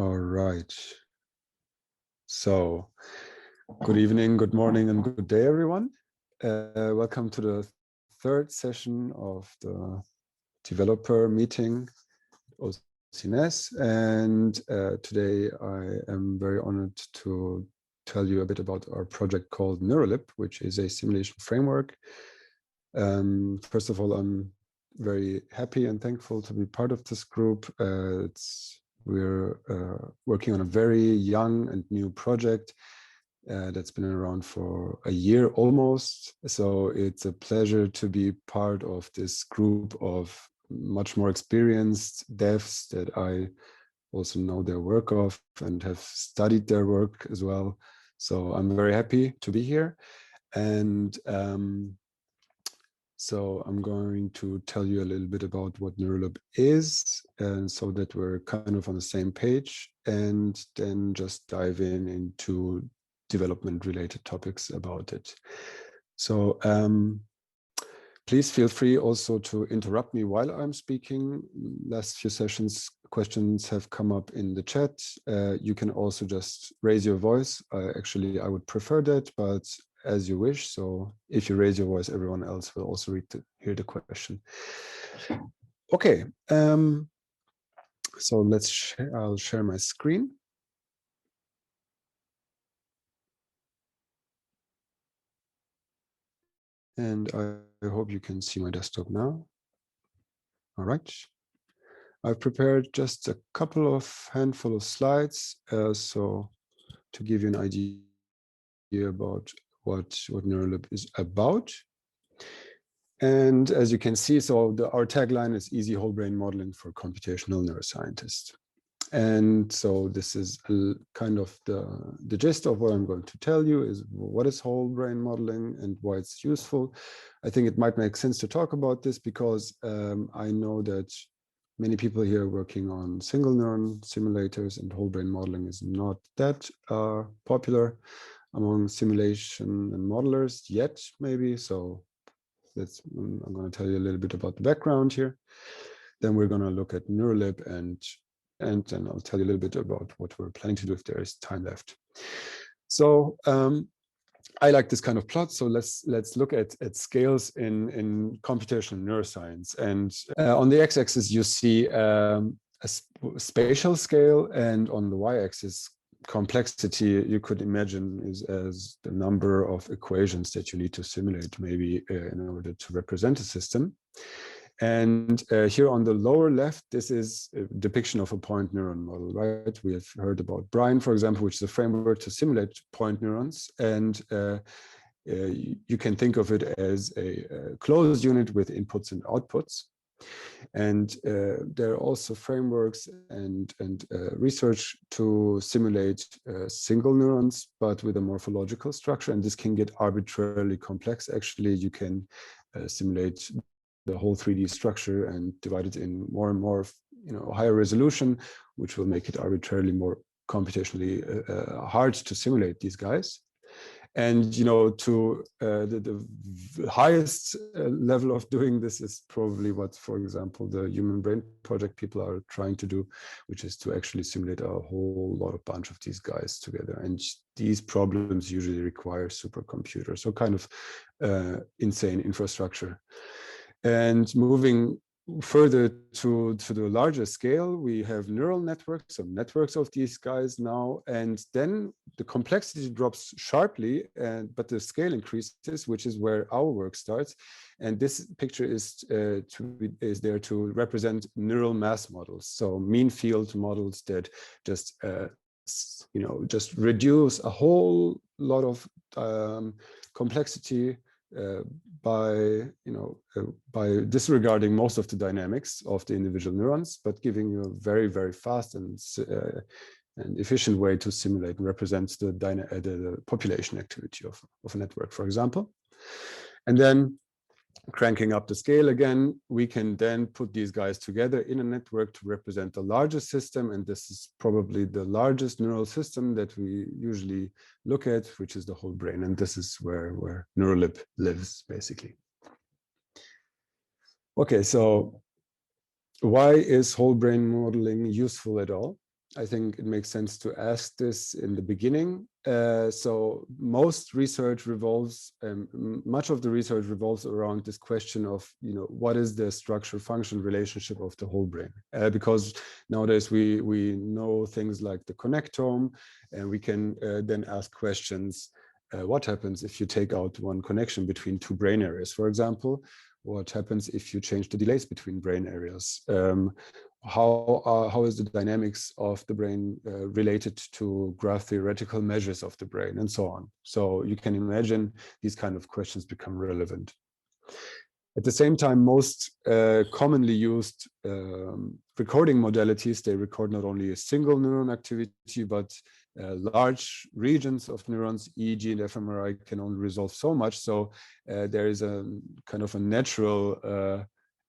All right. So, good evening, good morning, and good day, everyone. Welcome to the third session of the developer meeting, OCNS. And today I am very honored to tell you a bit about our project called neurolib, which is a simulation framework. First of all, I'm very happy and thankful to be part of this group. We're working on a very young and new project that's been around for a year almost. So it's a pleasure to be part of this group of much more experienced devs that I also know their work of and have studied their work as well. So I'm very happy to be here. And so I'm going to tell you a little bit about what neurolib is, and so that we're kind of on the same page, and then just dive into development related topics about it. So please feel free also to interrupt me while I'm speaking. Last few sessions, questions have come up in the chat. You can also just raise your voice. Actually, I would prefer that, but as you wish. So if you raise your voice, everyone else will also hear the question. Okay, so I'll share my screen. And I hope you can see my desktop now. All right. I've prepared just a handful of slides, so to give you an idea about what neurolib is about. And as you can see, so our tagline is easy whole brain modeling for computational neuroscientists. And so this is kind of the gist of what I'm going to tell you is what is whole brain modeling and why it's useful. I think it might make sense to talk about this because I know that many people here are working on single neuron simulators, and whole brain modeling is not that popular among simulation and modelers yet, maybe. So I'm going to tell you a little bit about the background here. Then we're going to look at neurolib, and then I'll tell you a little bit about what we're planning to do if there is time left. So I like this kind of plot. So let's look at scales in computational neuroscience. And on the x-axis, you see a spatial scale, and on the y-axis, complexity you could imagine is as the number of equations that you need to simulate, maybe in order to represent a system. And here on the lower left, this is a depiction of a point neuron model, right? We have heard about Brian, for example, which is a framework to simulate point neurons. And you can think of it as a closed unit with inputs and outputs. And there are also frameworks and research to simulate single neurons, but with a morphological structure. And this can get arbitrarily complex. Actually, you can simulate the whole 3D structure and divide it in more and more, higher resolution, which will make it arbitrarily more computationally hard to simulate these guys. And to the highest level of doing this is probably what, for example, the Human Brain Project people are trying to do, which is to actually simulate a whole bunch of these guys together. And these problems usually require supercomputers, so kind of insane infrastructure. And moving further to the larger scale, we have neural networks, so networks of these guys now, and then the complexity drops sharply, but the scale increases, which is where our work starts. And this picture is there to represent neural mass models, so mean field models that just just reduce a whole lot of complexity by disregarding most of the dynamics of the individual neurons, but giving you a very, very fast and efficient way to simulate and represent the population activity of a network, for example. And then cranking up the scale again, we can then put these guys together in a network to represent the largest system. And this is probably the largest neural system that we usually look at, which is the whole brain. And this is where neurolib lives, basically. Okay, so why is whole brain modeling useful at all? I think it makes sense to ask this in the beginning. So most research revolves, much of the research revolves around this question of, what is the structure-function relationship of the whole brain? Because nowadays we know things like the connectome, and we can then ask questions. What happens if you take out one connection between two brain areas, for example? What happens if you change the delays between brain areas? How is the dynamics of the brain related to graph theoretical measures of the brain, and so on. So you can imagine these kind of questions become relevant. At the same time, most commonly used recording modalities, they record not only a single neuron activity, but large regions of neurons. EEG and fMRI can only resolve so much. So there is a kind of a natural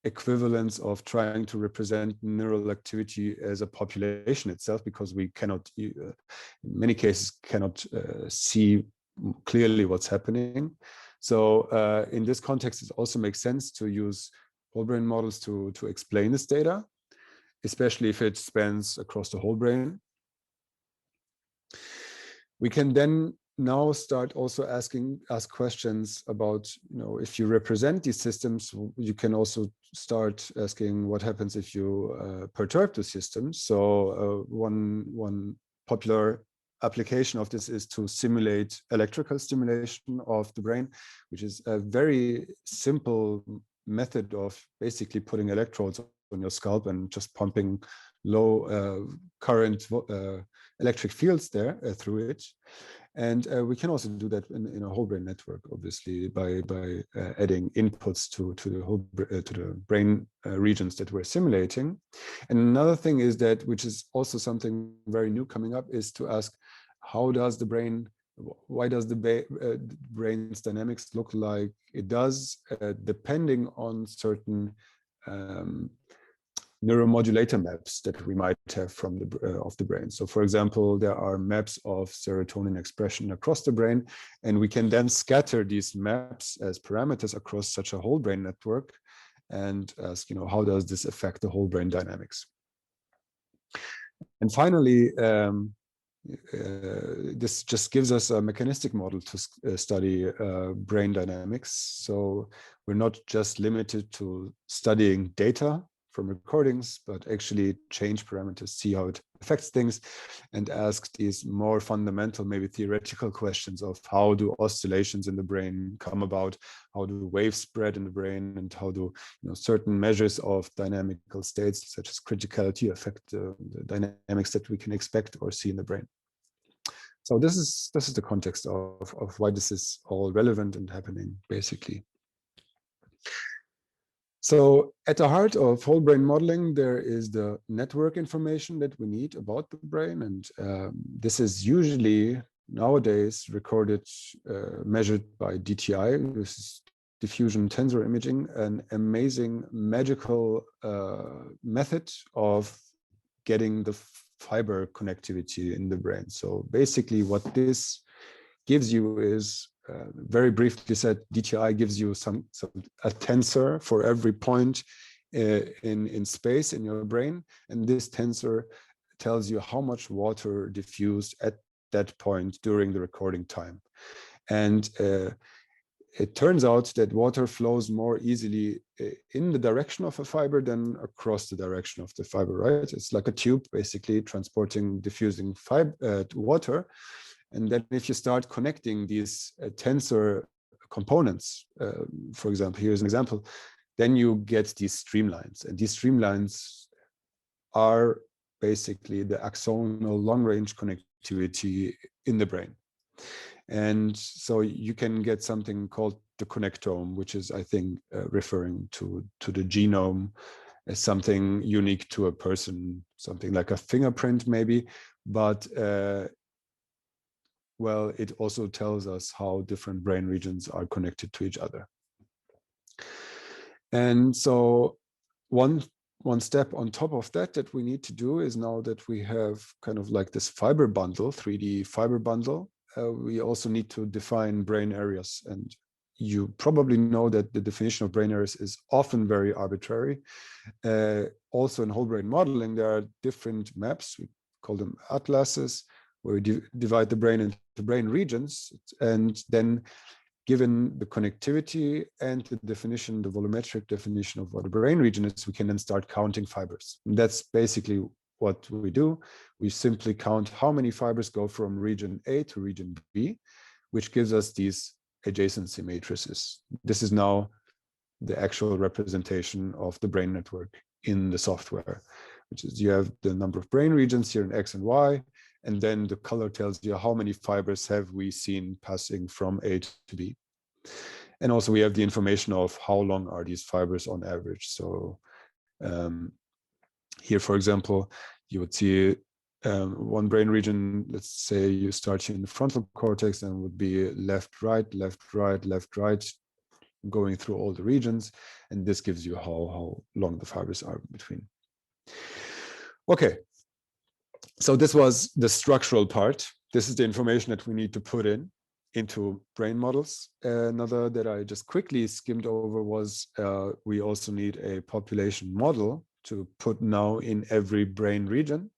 equivalence of trying to represent neural activity as a population itself, because we cannot, in many cases, cannot see clearly what's happening. So in this context, it also makes sense to use whole brain models to explain this data, especially if it spans across the whole brain. We can then now start also ask questions about, if you represent these systems, you can also start asking what happens if you perturb the system. So one popular application of this is to simulate electrical stimulation of the brain, which is a very simple method of basically putting electrodes on your scalp and just pumping low current electric fields there through it. And we can also do that in a whole brain network, obviously, by adding inputs to the brain regions that we're simulating. And another thing is that, which is also something very new coming up, is to ask, why does the brain's dynamics look like it does, depending on certain neuromodulator maps that we might have from of the brain. So for example, there are maps of serotonin expression across the brain, and we can then scatter these maps as parameters across such a whole brain network and ask, how does this affect the whole brain dynamics? And finally, this just gives us a mechanistic model to study brain dynamics. So we're not just limited to studying data from recordings, but actually change parameters, see how it affects things, and ask these more fundamental, maybe theoretical questions of how do oscillations in the brain come about, how do waves spread in the brain, and how do certain measures of dynamical states, such as criticality, affect the dynamics that we can expect or see in the brain. So this is the context of why this is all relevant and happening, basically. So at the heart of whole brain modeling, there is the network information that we need about the brain. And this is usually nowadays recorded, measured by DTI, this is diffusion tensor imaging, an amazing magical method of getting the fiber connectivity in the brain. So basically what this gives you is, very briefly said, DTI gives you a tensor for every point in space in your brain, and this tensor tells you how much water diffused at that point during the recording time. And it turns out that water flows more easily in the direction of a fiber than across the direction of the fiber, right? It's like a tube basically transporting diffusing water. And then if you start connecting these tensor components, for example, here's an example, then you get these streamlines. And these streamlines are basically the axonal long-range connectivity in the brain. And so you can get something called the connectome, which is, I think, referring to the genome as something unique to a person, something like a fingerprint maybe. But well, it also tells us how different brain regions are connected to each other. And so one step on top of that we need to do is, now that we have kind of like this fiber bundle, 3D fiber bundle, we also need to define brain areas. And you probably know that the definition of brain areas is often very arbitrary. Also in whole brain modeling, there are different maps. We call them atlases, where we divide the brain into brain regions, and then given the connectivity and the definition, the volumetric definition of what a brain region is, we can then start counting fibers. And that's basically what we do. We simply count how many fibers go from region A to region B, which gives us these adjacency matrices. This is now the actual representation of the brain network in the software, which is you have the number of brain regions here in X and Y, and then the color tells you how many fibers have we seen passing from A to B. And also we have the information of how long are these fibers on average. So here, for example, you would see one brain region, let's say you start here in the frontal cortex, and would be left, right, left, right, left, right, going through all the regions. And this gives you how long the fibers are between. Okay, so this was the structural part. This is the information that we need to put into brain models. Another that I just quickly skimmed over was we also need a population model to put now in every brain region.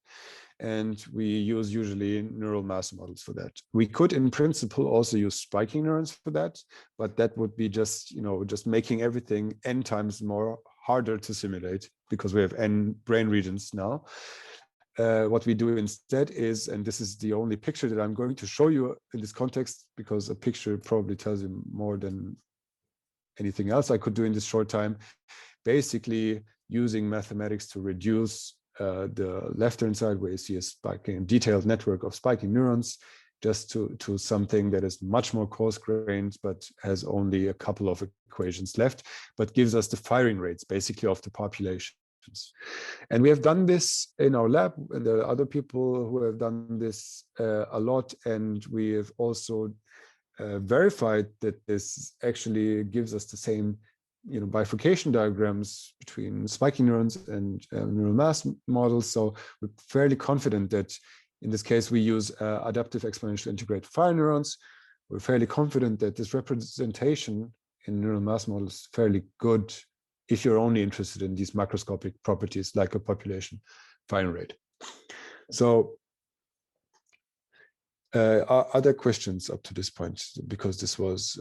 And we use usually neural mass models for that. We could, in principle, also use spiking neurons for that, but that would be just, just making everything n times more harder to simulate because we have n brain regions now. What we do instead is, and this is the only picture that I'm going to show you in this context, because a picture probably tells you more than anything else I could do in this short time, basically using mathematics to reduce the left-hand side where you see a spiking, detailed network of spiking neurons, just to something that is much more coarse-grained, but has only a couple of equations left, but gives us the firing rates, basically, of the populations. And we have done this in our lab, and there are other people who have done this a lot, and we have also verified that this actually gives us the same bifurcation diagrams between spiking neurons and neural mass models. So we're fairly confident that in this case, we use adaptive exponential integrated fire neurons. We're fairly confident that this representation in neural mass models is fairly good if you're only interested in these macroscopic properties like a population firing rate. So are there questions up to this point? Because this was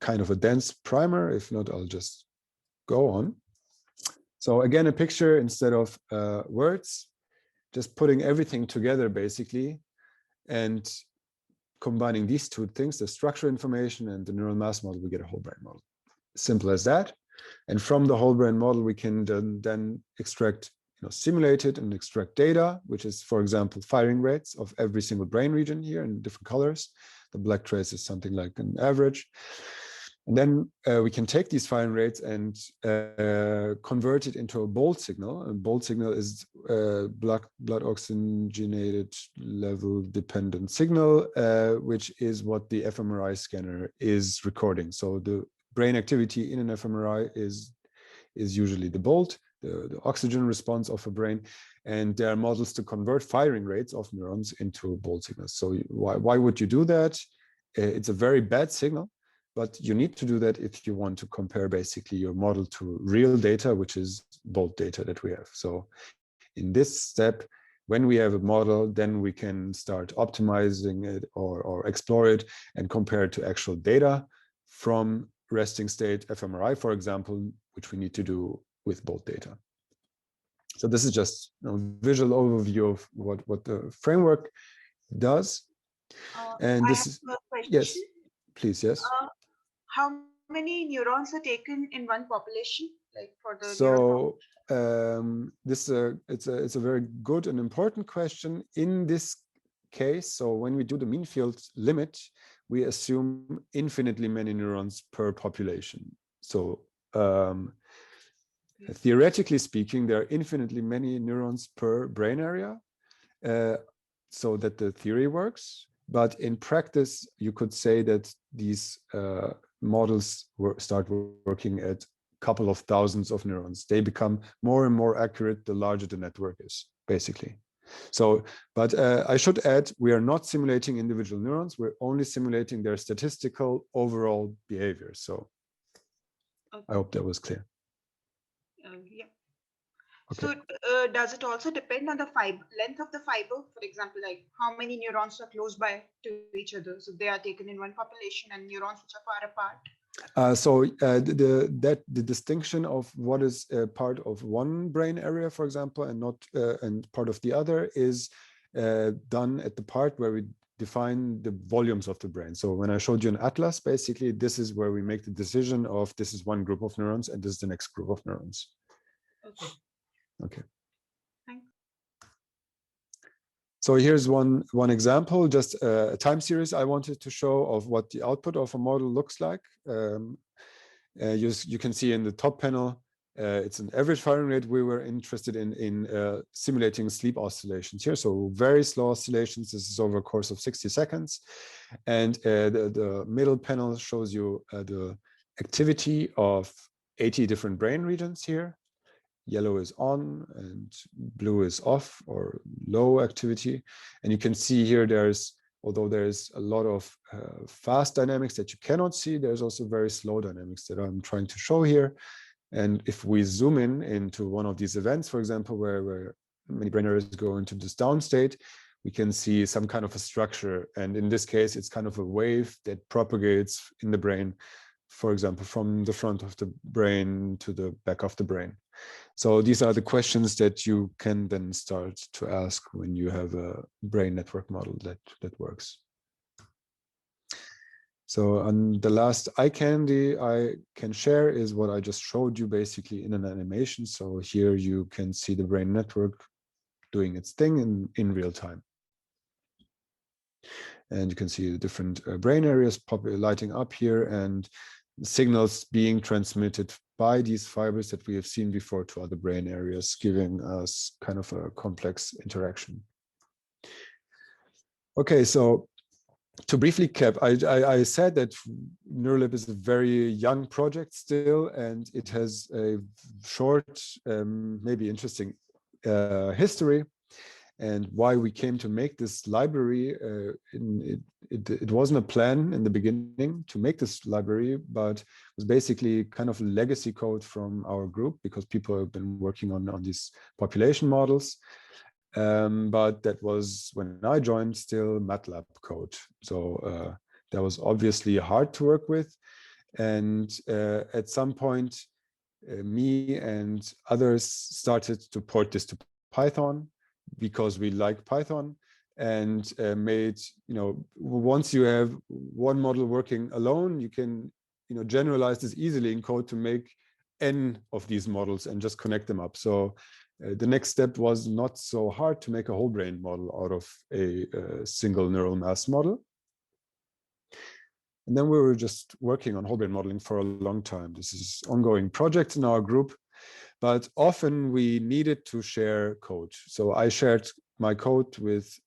kind of a dense primer. If not, I'll just go on. So again, a picture instead of words, just putting everything together basically, and combining these two things, the structure information and the neural mass model, we get a whole brain model. Simple as that. And from the whole brain model, we can then extract, simulate it and extract data, which is, for example, firing rates of every single brain region here in different colors. The black trace is something like an average. And then we can take these firing rates and convert it into a bold signal. A bold signal is blood oxygenated level dependent signal, which is what the fMRI scanner is recording. So the brain activity in an fMRI is usually the bold, the oxygen response of a brain, and there are models to convert firing rates of neurons into bold signals. So why would you do that? It's a very bad signal, but you need to do that if you want to compare basically your model to real data, which is bold data that we have. So in this step, when we have a model, then we can start optimizing it or explore it and compare it to actual data from resting state fMRI, for example, which we need to do with bold data. So this is just a visual overview of what the framework does. And this is, yes, please, yes. How many neurons are taken in one population, like for the so it's a very good and important question in this case. So when we do the mean field limit, we assume infinitely many neurons per population. So theoretically speaking, there are infinitely many neurons per brain area, so that the theory works. But in practice, you could say that these models start working at a couple of thousands of neurons. They become more and more accurate the larger the network is, basically. So, but I should add, we are not simulating individual neurons. We're only simulating their statistical overall behavior. So I hope that was clear. Yeah. Okay. So does it also depend on the length of the fiber? For example, like how many neurons are close by to each other? So they are taken in one population and neurons which are far apart. The distinction of what is part of one brain area, for example, and not and part of the other is done at the part where we define the volumes of the brain. So when I showed you an atlas, basically this is where we make the decision of this is one group of neurons and this is the next group of neurons. Okay. Okay. Thanks. So here's one example, just a time series I wanted to show of what the output of a model looks like. You can see in the top panel, it's an average firing rate. We were interested in simulating sleep oscillations here. So very slow oscillations. This is over a course of 60 seconds. And the middle panel shows you the activity of 80 different brain regions here. Yellow is on and blue is off or low activity. And you can see here although there's a lot of fast dynamics that you cannot see, there's also very slow dynamics that I'm trying to show here. And if we zoom in into one of these events, for example, where many brain areas go into this down state, we can see some kind of a structure. And in this case, it's kind of a wave that propagates in the brain, for example, from the front of the brain to the back of the brain. So these are the questions that you can then start to ask when you have a brain network model that works. So and the last eye candy I can share is what I just showed you basically in an animation. So here you can see the brain network doing its thing in real time. And you can see the different brain areas lighting up here and signals being transmitted by these fibers that we have seen before to other brain areas, giving us kind of a complex interaction. Okay, so to briefly cap, I said that neurolib is a very young project still, and it has a short, maybe interesting history. And why we came to make this library, it wasn't a plan in the beginning to make this library, but it was basically kind of legacy code from our group because people have been working on these population models. But that was when I joined still MATLAB code. So that was obviously hard to work with. And at some point, me and others started to port this to Python because we like Python and made, once you have one model working alone, you can, generalize this easily in code to make N of these models and just connect them up. So the next step was not so hard to make a whole brain model out of a single neural mass model. And then we were just working on whole brain modeling for a long time. This is ongoing project in our group, but often we needed to share code. So I shared my code with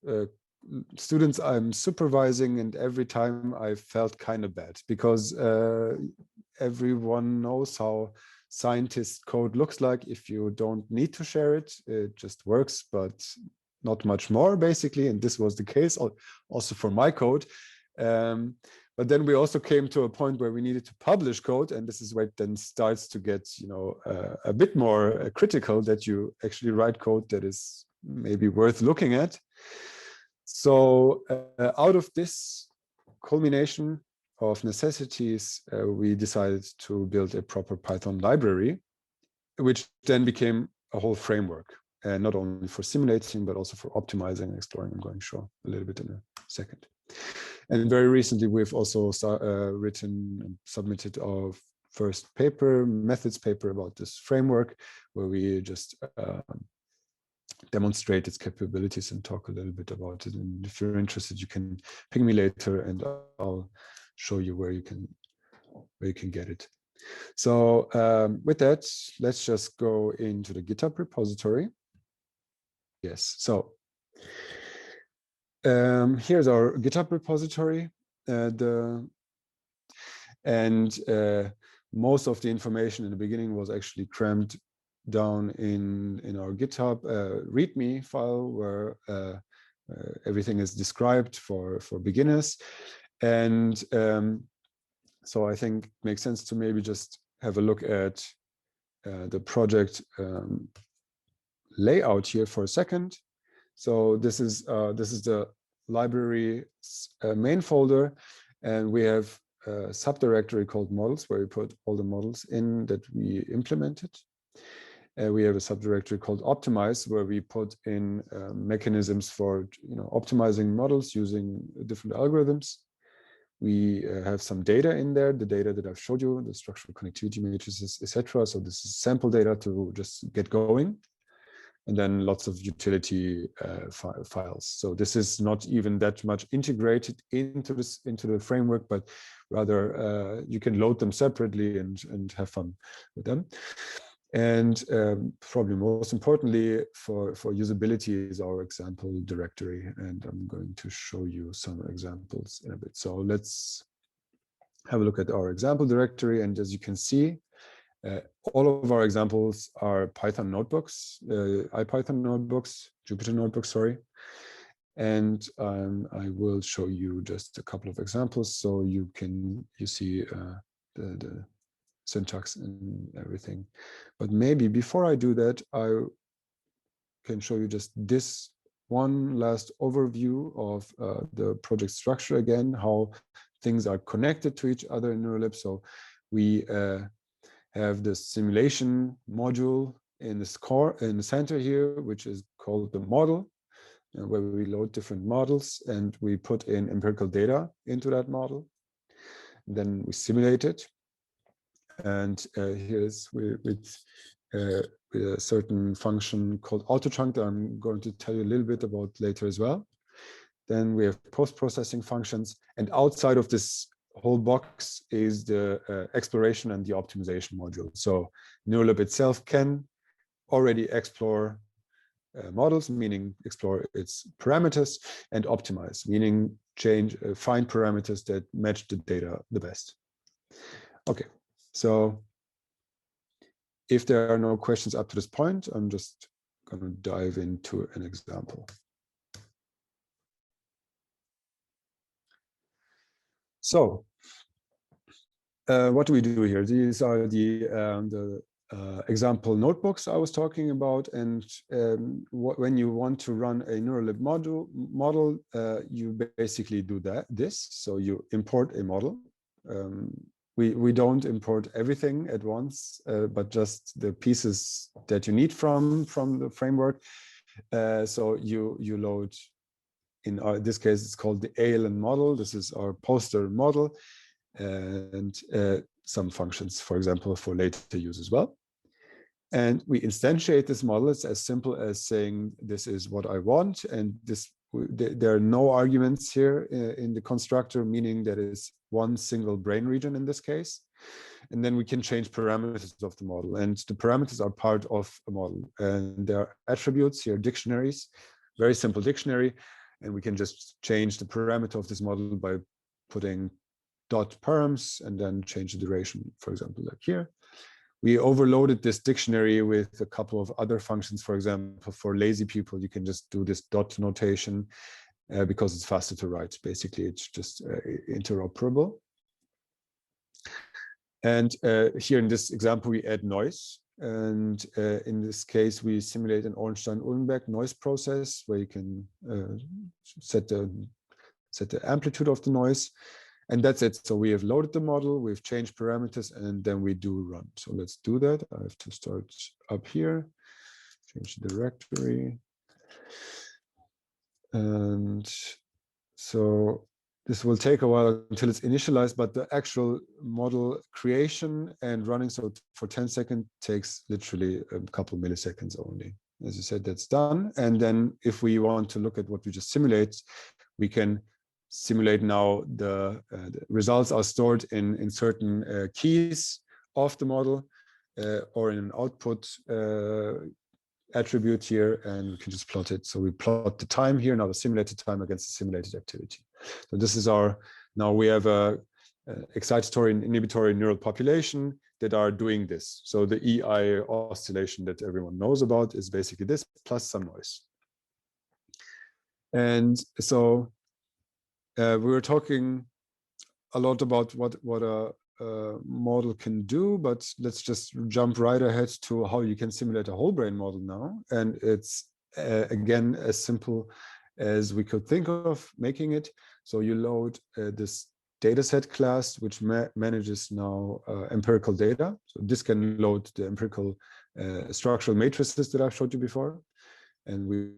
students I'm supervising, and every time I felt kind of bad because everyone knows how scientist code looks like. If you don't need to share it, it just works, but not much more basically. And this was the case also for my code. But then we also came to a point where we needed to publish code, and this is where it then starts to get, a bit more critical, that you actually write code that is maybe worth looking at. So out of this culmination of necessities, we decided to build a proper Python library, which then became a whole framework, and not only for simulating, but also for optimizing and exploring. I'm going to show a little bit in a second. And very recently, we've also written and submitted our first paper, methods paper, about this framework, where we just demonstrate its capabilities and talk a little bit about it. And if you're interested, you can ping me later, and I'll show you where you can get it. So with that, let's just go into the GitHub repository. Yes, so here's our GitHub repository. Most of the information in the beginning was actually crammed down in our GitHub README file, where everything is described for beginners. And so I think it makes sense to maybe just have a look at the project layout here for a second. So this is the library main folder, and we have a subdirectory called models where we put all the models in that we implemented. We have a subdirectory called optimize where we put in mechanisms for optimizing models using different algorithms. We have some data in there, the data that I've showed you, the structural connectivity matrices, etc. So this is sample data to just get going. And then lots of utility files. So this is not even that much integrated into the framework, but rather you can load them separately and have fun with them. And probably most importantly for usability is our example directory. And I'm going to show you some examples in a bit. So let's have a look at our example directory. And as you can see, all of our examples are Python notebooks, IPython notebooks, Jupyter notebooks, sorry. And I will show you just a couple of examples so you see the syntax and everything. But maybe before I do that, I can show you just this one last overview of the project structure again, how things are connected to each other in neurolib. So we have the simulation module in the center here, which is called the model, where we load different models and we put in empirical data into that model. Then we simulate it. And here's with a certain function called autochunk that I'm going to tell you a little bit about later as well. Then we have post-processing functions. And outside of this whole box is the exploration and the optimization module. So neurolib itself can already explore models, meaning explore its parameters, and optimize, meaning find parameters that match the data the best. Okay, so if there are no questions up to this point, I'm just going to dive into an example. So what do we do here? These are the example notebooks I was talking about. And when you want to run a neurolib model, you basically do this. So you import a model. We don't import everything at once, but just the pieces that you need from the framework. So you load, in this case, it's called the ALN model. This is our poster model, and some functions, for example, for later use as well. And we instantiate this model. It's as simple as saying, this is what I want. And there are no arguments here in the constructor, meaning that is one single brain region in this case. And then we can change parameters of the model. And the parameters are part of a model. And there are attributes here, dictionaries, very simple dictionary. And we can just change the parameter of this model by putting dot params and then change the duration, for example, like here. We overloaded this dictionary with a couple of other functions. For example, for lazy people, you can just do this dot notation because it's faster to write. Basically, it's just interoperable. And here in this example, we add noise. And in this case, we simulate an Ornstein-Uhlenbeck noise process where you can set the amplitude of the noise. And that's it. So we have loaded the model, we've changed parameters, and then we do run. So let's do that. I have to start up here, change the directory. And so this will take a while until it's initialized, but the actual model creation and running, so for 10 seconds, takes literally a couple milliseconds only. As you said, that's done. And then if we want to look at what we just simulate, we can simulate now the results are stored in certain keys of the model or in an output attribute here, and we can just plot it. So we plot the time here, now the simulated time against the simulated activity. So this is now we have a excitatory and inhibitory neural population that are doing this. So the EI oscillation that everyone knows about is basically this plus some noise. And so we were talking a lot about what a model can do, but let's just jump right ahead to how you can simulate a whole brain model now. And it's again as simple as we could think of making it. So you load this dataset class, which manages now empirical data. So this can load the empirical structural matrices that I've showed you before. And we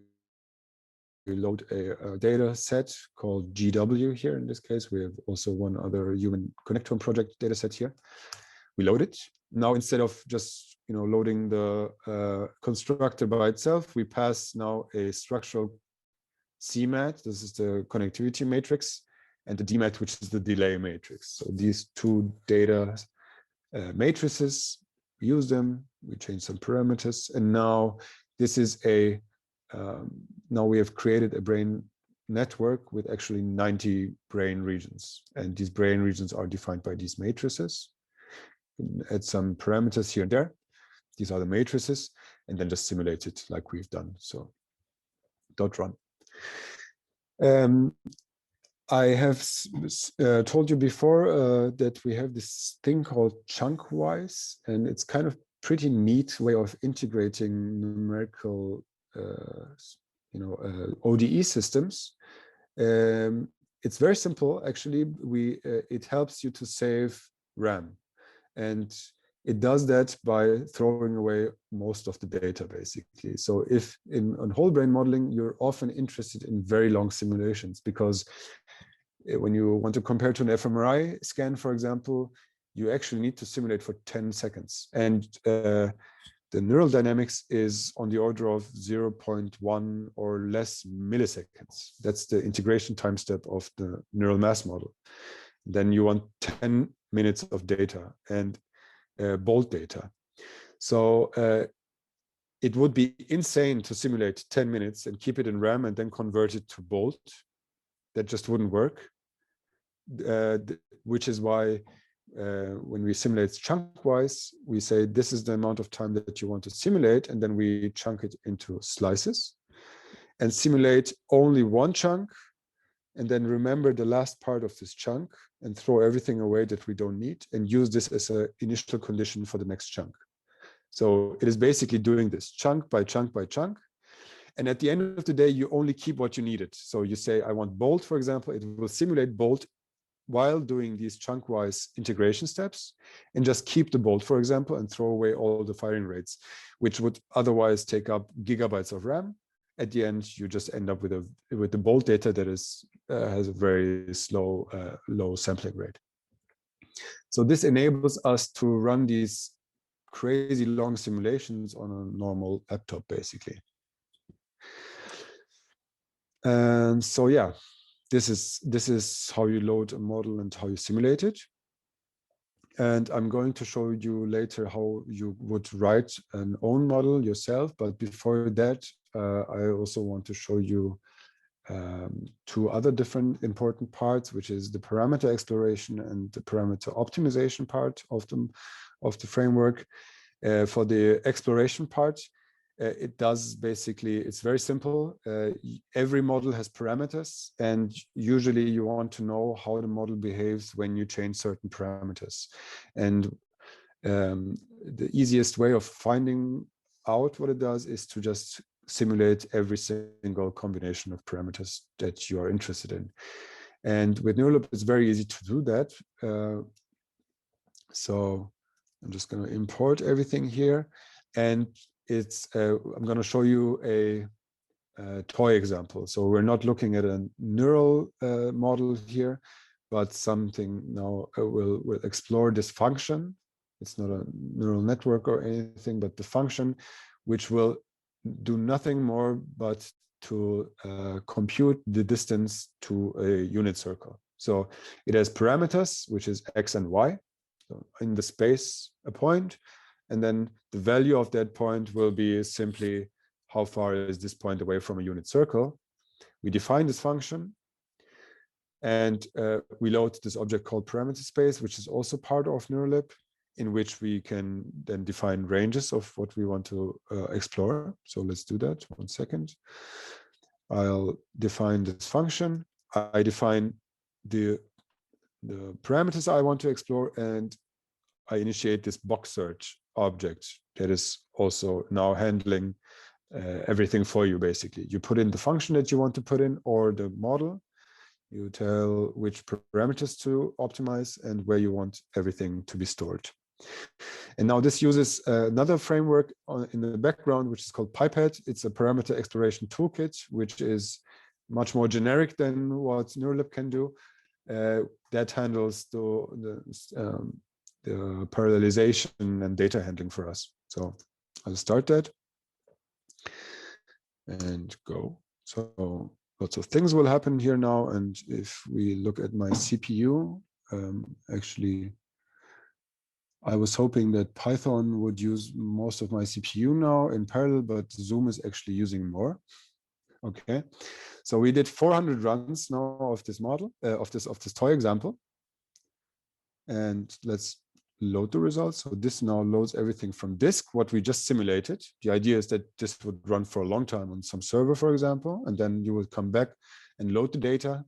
load a data set called GW here. In this case, we have also one other human connectome project data set here. We load it. Now, instead of just loading the constructor by itself, we pass now a structural CMAT. This is the connectivity matrix, and the DMAT, which is the delay matrix. So these two data matrices, we use them, we change some parameters, and now this is a now we have created a brain network with actually 90 brain regions, and these brain regions are defined by these matrices. Add some parameters here and there. These are the matrices, and then just simulate it like we've done. So dot run. I have told you before that we have this thing called chunkwise, and it's kind of pretty neat way of integrating numerical, ODE systems. It's very simple, actually. It helps you to save RAM, and it does that by throwing away most of the data, basically. So if on whole brain modeling, you're often interested in very long simulations, because when you want to compare to an fMRI scan, for example, you actually need to simulate for 10 seconds. And the neural dynamics is on the order of 0.1 or less milliseconds. That's the integration time step of the neural mass model. Then you want 10 minutes of data and bold data. So it would be insane to simulate 10 minutes and keep it in RAM and then convert it to bold. That just wouldn't work, which is why when we simulate chunkwise, we say this is the amount of time that you want to simulate, and then we chunk it into slices and simulate only one chunk, and then remember the last part of this chunk and throw everything away that we don't need and use this as an initial condition for the next chunk. So it is basically doing this chunk by chunk by chunk. And at the end of the day, you only keep what you needed. So you say, I want bold, for example, it will simulate bold while doing these chunkwise integration steps, and just keep the bold, for example, and throw away all the firing rates, which would otherwise take up gigabytes of RAM. At the end, you just end up with the bold data that is has a very slow, low sampling rate. So this enables us to run these crazy long simulations on a normal laptop, basically. And so, yeah, this is how you load a model and how you simulate it. And I'm going to show you later how you would write an own model yourself. But before that, I also want to show you two other different important parts, which is the parameter exploration and the parameter optimization part of the framework. For the exploration part, it does basically, it's very simple. Every model has parameters, and usually you want to know how the model behaves when you change certain parameters. And the easiest way of finding out what it does is to just simulate every single combination of parameters that you are interested in. And with neurolib, it's very easy to do that. So I'm just going to import everything here, and it's I'm going to show you a toy example. So we're not looking at a neural model here, but something now we'll explore this function. It's not a neural network or anything, but the function, which will do nothing more but to compute the distance to a unit circle. So it has parameters, which is x and y. So in the space, a point, and then the value of that point will be simply how far is this point away from a unit circle. We define this function, and we load this object called parameter space, which is also part of neurolib, in which we can then define ranges of what we want to explore. So let's do that. 1 second. I'll define this function. I define the the parameters I want to explore, and I initiate this box search object that is also now handling everything for you. Basically, you put in the function that you want to put in or the model. You tell which parameters to optimize and where you want everything to be stored. And now this uses another framework in the background, which is called Pipette. It's a parameter exploration toolkit, which is much more generic than what neurolib can do. That handles the parallelization and data handling for us. So I'll start that and go. So lots of things will happen here now. And if we look at my CPU, actually, I was hoping that Python would use most of my CPU now in parallel, but Zoom is actually using more. Okay, so we did 400 runs now of this model, of this toy example. And let's load the results. So this now loads everything from disk, what we just simulated. The idea is that this would run for a long time on some server, for example, and then you would come back and load the data,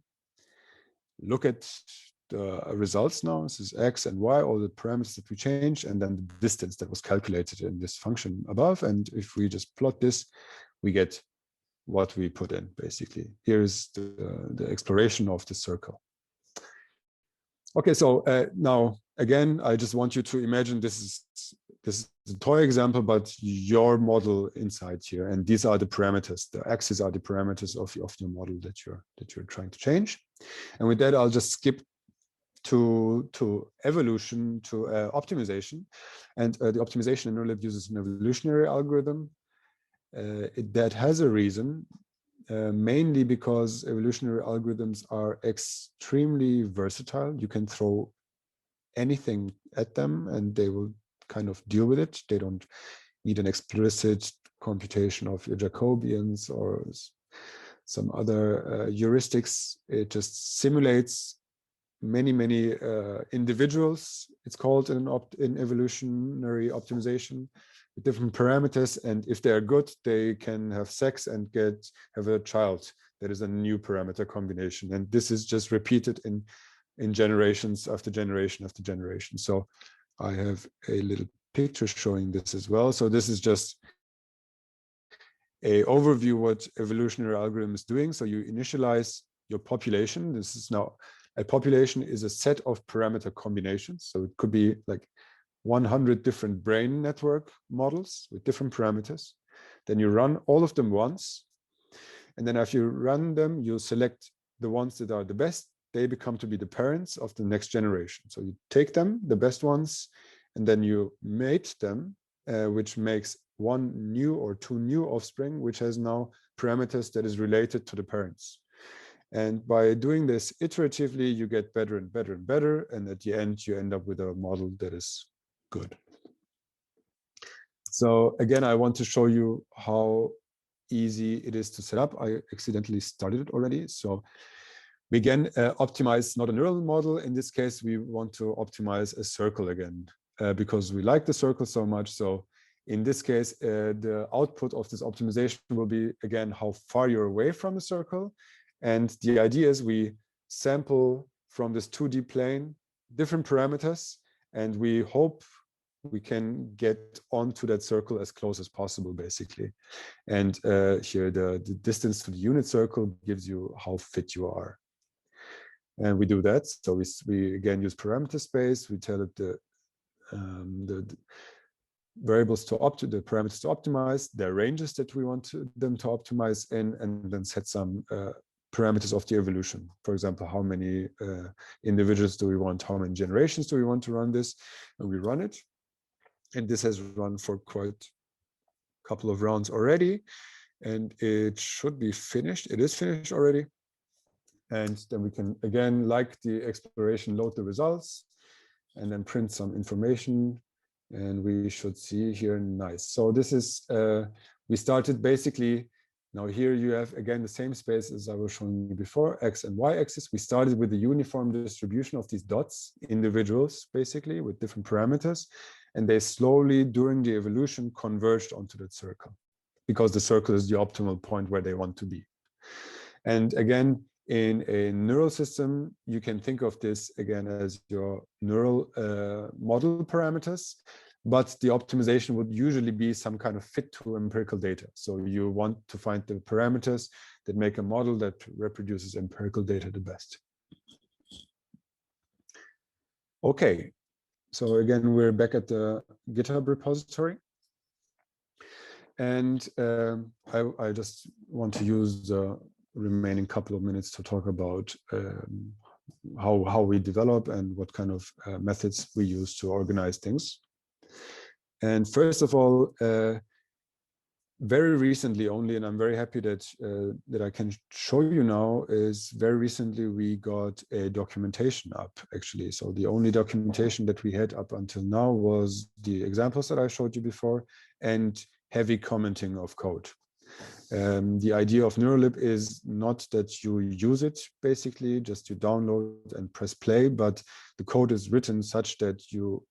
look at the results now. This is X and Y, all the parameters that we changed, and then the distance that was calculated in this function above. And if we just plot this, we get what we put in, basically. Here's the exploration of the circle. Okay, so now, again, I just want you to imagine this is the toy example, but your model inside here. And these are the parameters. The axes are the parameters of your model that you're trying to change. And with that, I'll just skip to evolution, to optimization. And the optimization in neurolib uses an evolutionary algorithm. That has a reason, mainly because evolutionary algorithms are extremely versatile. You can throw anything at them and they will kind of deal with it. They don't need an explicit computation of your Jacobians or some other heuristics. It just simulates many individuals. It's called in evolutionary optimization, with different parameters, and if they are good, they can have sex and have a child. That is a new parameter combination, and this is just repeated in generations after generation after generation. So I have a little picture showing this as well. So this is just a overview what evolutionary algorithm is doing. So you initialize your population. This is now a population is a set of parameter combinations. So it could be like 100 different brain network models with different parameters. Then you run all of them once. And then after you run them, you select the ones that are the best. They become to be the parents of the next generation. So you take them, the best ones, and then you mate them, which makes one new or two new offspring, which has now parameters that is related to the parents. And by doing this iteratively, you get better and better and better. And at the end, you end up with a model that is good. So again, I want to show you how easy it is to set up. I accidentally started it already. So we again optimize not a neural model. In this case, we want to optimize a circle again because we like the circle so much. So in this case, the output of this optimization will be, again, how far you're away from the circle. And the idea is we sample from this 2D plane different parameters, and we hope we can get onto that circle as close as possible, basically. And here, the distance to the unit circle gives you how fit you are. And we do that. So we again use parameter space. We tell it the variables the parameters to optimize, their ranges that we want them to optimize in, and then set some parameters of the evolution. For example, how many individuals do we want? How many generations do we want to run this? And we run it. And this has run for quite a couple of rounds already. And it should be finished. It is finished already. And then we can, again, like the exploration, load the results and then print some information. And we should see here, nice. So this is, we started basically, now here you have, again, the same space as I was showing you before, X and Y axis. We started with the uniform distribution of these dots, individuals, basically, with different parameters. And they slowly, during the evolution, converged onto that circle because the circle is the optimal point where they want to be. And again, In a neural system, you can think of this again as your neural model parameters, but the optimization would usually be some kind of fit to empirical data. So you want to find the parameters that make a model that reproduces empirical data the best. Okay, so again, we're back at the GitHub repository. And I just want to use the remaining couple of minutes to talk about how we develop and what kind of methods we use to organize things. And first of all, very recently only, and I'm very happy that that I can show you now, is very recently we got a documentation up, actually. So the only documentation that we had up until now was the examples that I showed you before and heavy commenting of code. The idea of neurolib is not that you use it, basically, just you download and press play, but the code is written such that you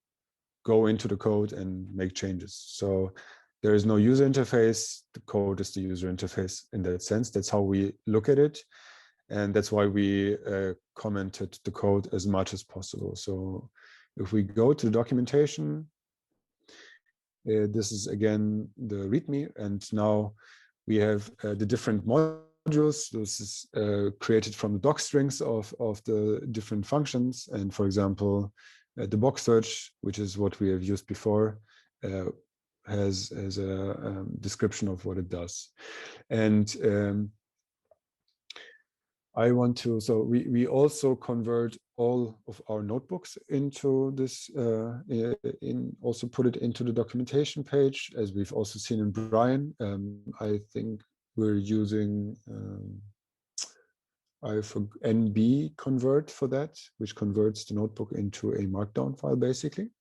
go into the code and make changes. So there is no user interface. The code is the user interface in that sense. That's how we look at it. And that's why we commented the code as much as possible. So if we go to the documentation, this is again the README. And now we have the different modules. This is created from the doc strings of the different functions. And for example, the box search, which is what we have used before, has a description of what it does. And I want to, so we also convert all of our notebooks into this, also put it into the documentation page, as we've also seen in Brian. I think we're using NB convert for that, which converts the notebook into a markdown file, basically.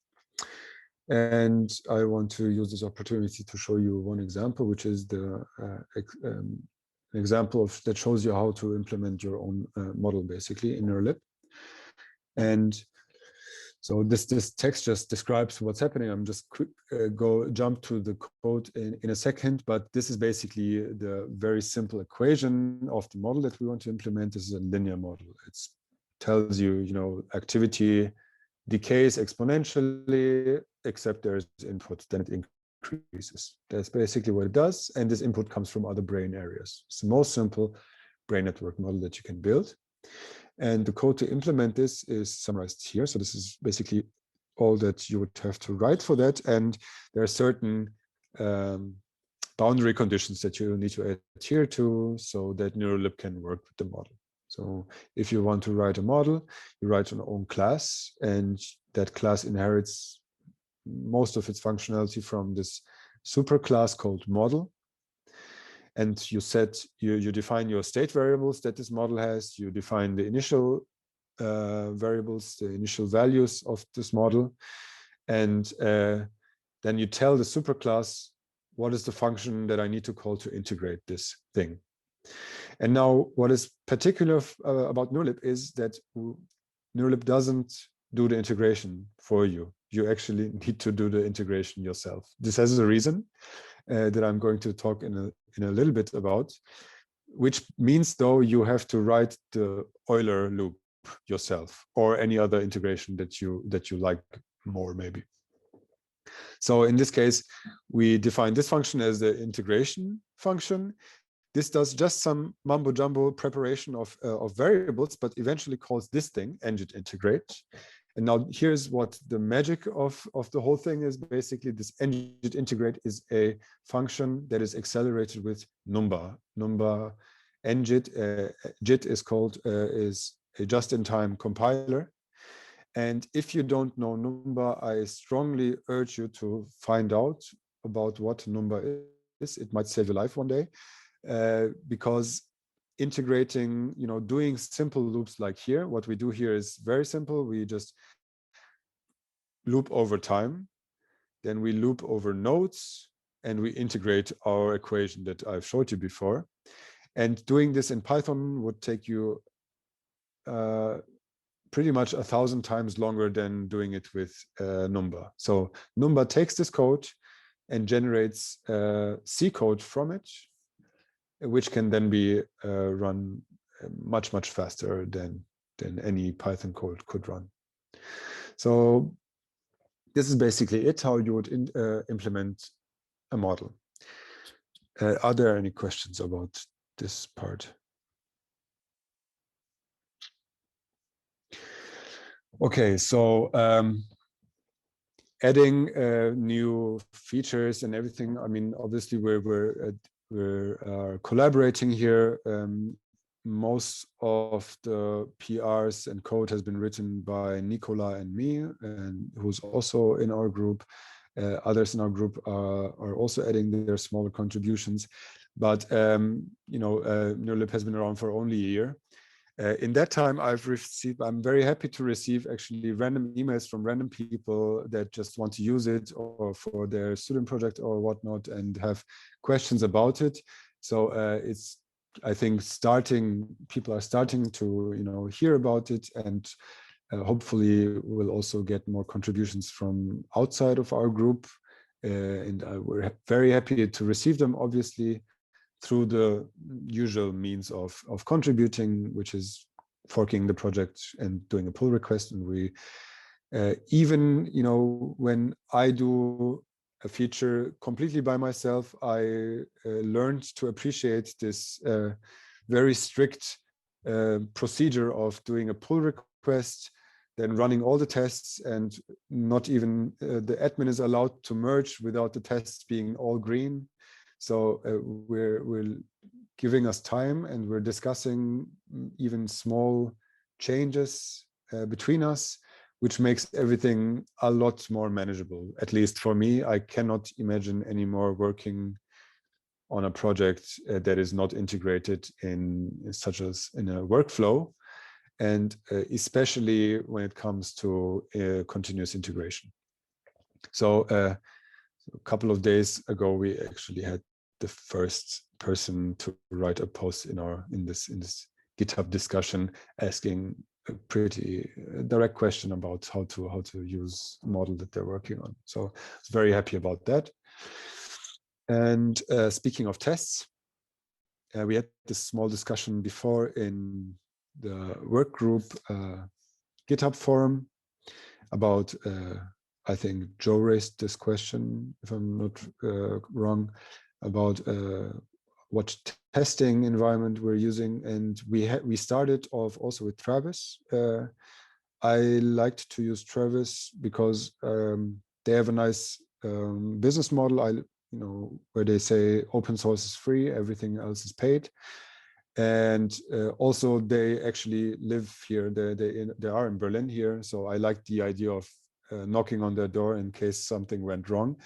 And I want to use this opportunity to show you one example, which is the example that shows you how to implement your own model, basically, in neurolib. And so this text just describes what's happening. I'm just jump to the code in a second, but this is basically the very simple equation of the model that we want to implement. This is a linear model. It tells you, activity decays exponentially, except there's input, then it increases. That's basically what it does. And this input comes from other brain areas. It's the most simple brain network model that you can build. And the code to implement this is summarized here. So this is basically all that you would have to write for that. And there are certain boundary conditions that you need to adhere to so that neurolib can work with the model. So if you want to write a model, you write your own class, and that class inherits most of its functionality from this superclass called model. And you define your state variables that this model has. You define the initial variables, the initial values of this model. And then you tell the superclass what is the function that I need to call to integrate this thing. And now what is particular about neurolib is that neurolib doesn't do the integration for you. You actually need to do the integration yourself. This has a reason that I'm going to talk in a little bit about, which means though you have to write the Euler loop yourself, or any other integration that you like more, maybe. So in this case, we define this function as the integration function. This does just some mumbo jumbo preparation of variables, but eventually calls this thing ngit integrate. And now here's what the magic of the whole thing is. Basically, this ngit integrate is a function that is accelerated with numba. Numba ngit JIT is called is a just-in-time compiler. And if you don't know numba, I strongly urge you to find out about what numba is. It might save your life one day. Because integrating, doing simple loops like here, what we do here is very simple. We just loop over time, then we loop over nodes, and we integrate our equation that I've showed you before. And doing this in Python would take you pretty much 1,000 times longer than doing it with numba. So numba takes this code and generates C code from it, which can then be run much faster than any Python code could run. So this is basically it, how you would implement a model. Are there any questions about this part? Okay, so adding new features and everything. I mean, obviously we're collaborating here. Most of the PRs and code has been written by Nicola and me, and who's also in our group. Others in our group are also adding their smaller contributions. But neurolib has been around for only a year. In that time, I'm very happy to receive actually random emails from random people that just want to use it or for their student project or whatnot and have questions about it. So I think people are starting to hear about it, and hopefully we'll also get more contributions from outside of our group. And we're very happy to receive them, obviously, through the usual means of contributing, which is forking the project and doing a pull request. And we even when I do a feature completely by myself, I learned to appreciate this very strict procedure of doing a pull request, then running all the tests, and not even the admin is allowed to merge without the tests being all green. So we're giving us time, and we're discussing even small changes between us, which makes everything a lot more manageable. At least for me, I cannot imagine anymore working on a project that is not integrated in a workflow, and especially when it comes to continuous integration. So a couple of days ago, we actually had the first person to write a post in this GitHub discussion, asking a pretty direct question about how to use a model that they're working on. So I was very happy about that. And speaking of tests, we had this small discussion before in the work group GitHub forum about I think Joe raised this question, if I'm not wrong, about what testing environment we're using, and we started off also with Travis. I liked to use Travis because they have a nice business model. Where they say open source is free, everything else is paid. And also they actually live here. They are in Berlin here, so I like the idea of knocking on their door in case something went wrong.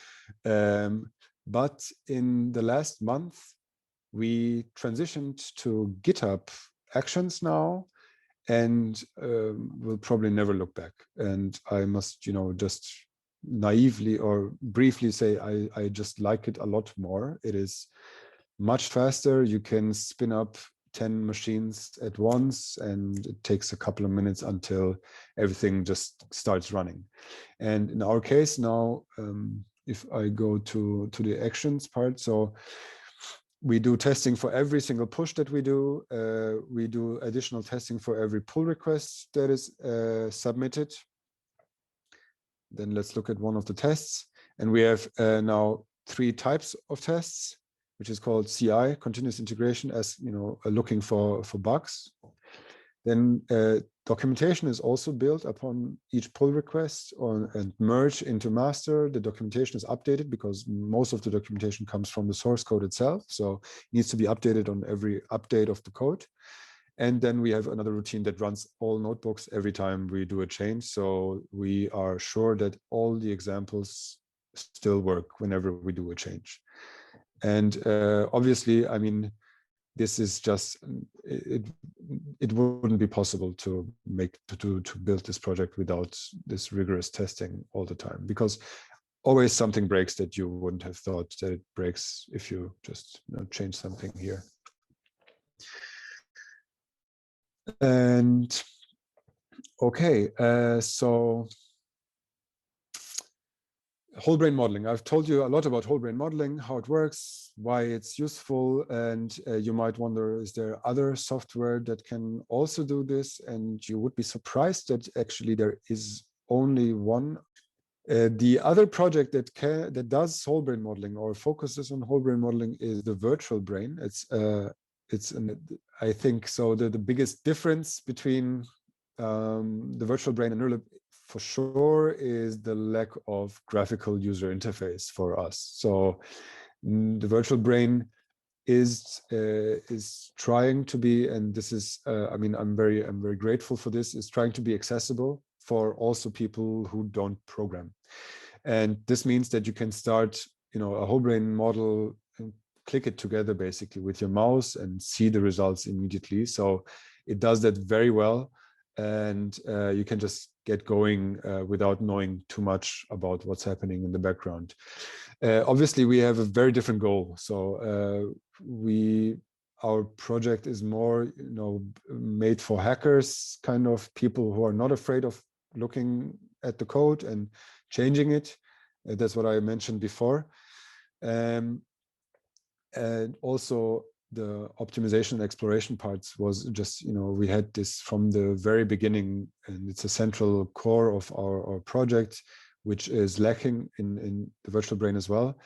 But in the last month, we transitioned to GitHub Actions now, and we'll probably never look back. And I must, just naively or briefly say I just like it a lot more. It is much faster. You can spin up 10 machines at once, and it takes a couple of minutes until everything just starts running. And in our case now, if I go to the actions part, so we do testing for every single push that we do. We do additional testing for every pull request that is submitted. Then let's look at one of the tests. And we have now 3 types of tests, which is called CI, continuous integration, as looking for bugs. Then documentation is also built upon each pull request and merge into master. The documentation is updated because most of the documentation comes from the source code itself. So it needs to be updated on every update of the code. And then we have another routine that runs all notebooks every time we do a change. So we are sure that all the examples still work whenever we do a change. And obviously, I mean, this is just, it wouldn't be possible to build this project without this rigorous testing all the time, because always something breaks that you wouldn't have thought that it breaks if you just change something here. And okay, so whole brain modeling. I've told you a lot about whole brain modeling, how it works, why it's useful, and you might wonder, is there other software that can also do this? And you would be surprised that actually there is only one. The other project that does whole brain modeling or focuses on whole brain modeling is the virtual brain. I think so. The biggest difference between the virtual brain and neurolib for sure is the lack of graphical user interface for us. So the virtual brain is trying to be, and this is I mean, I'm very grateful for this, is trying to be accessible for also people who don't program. And this means that you can start, a whole brain model and click it together basically with your mouse and see the results immediately. So it does that very well. And you can just get going without knowing too much about what's happening in the background. Obviously, we have a very different goal. So our project is more, made for hackers, kind of people who are not afraid of looking at the code and changing it. That's what I mentioned before. And also the optimization and exploration parts was just, we had this from the very beginning, and it's a central core of our project, which is lacking in the virtual brain as well.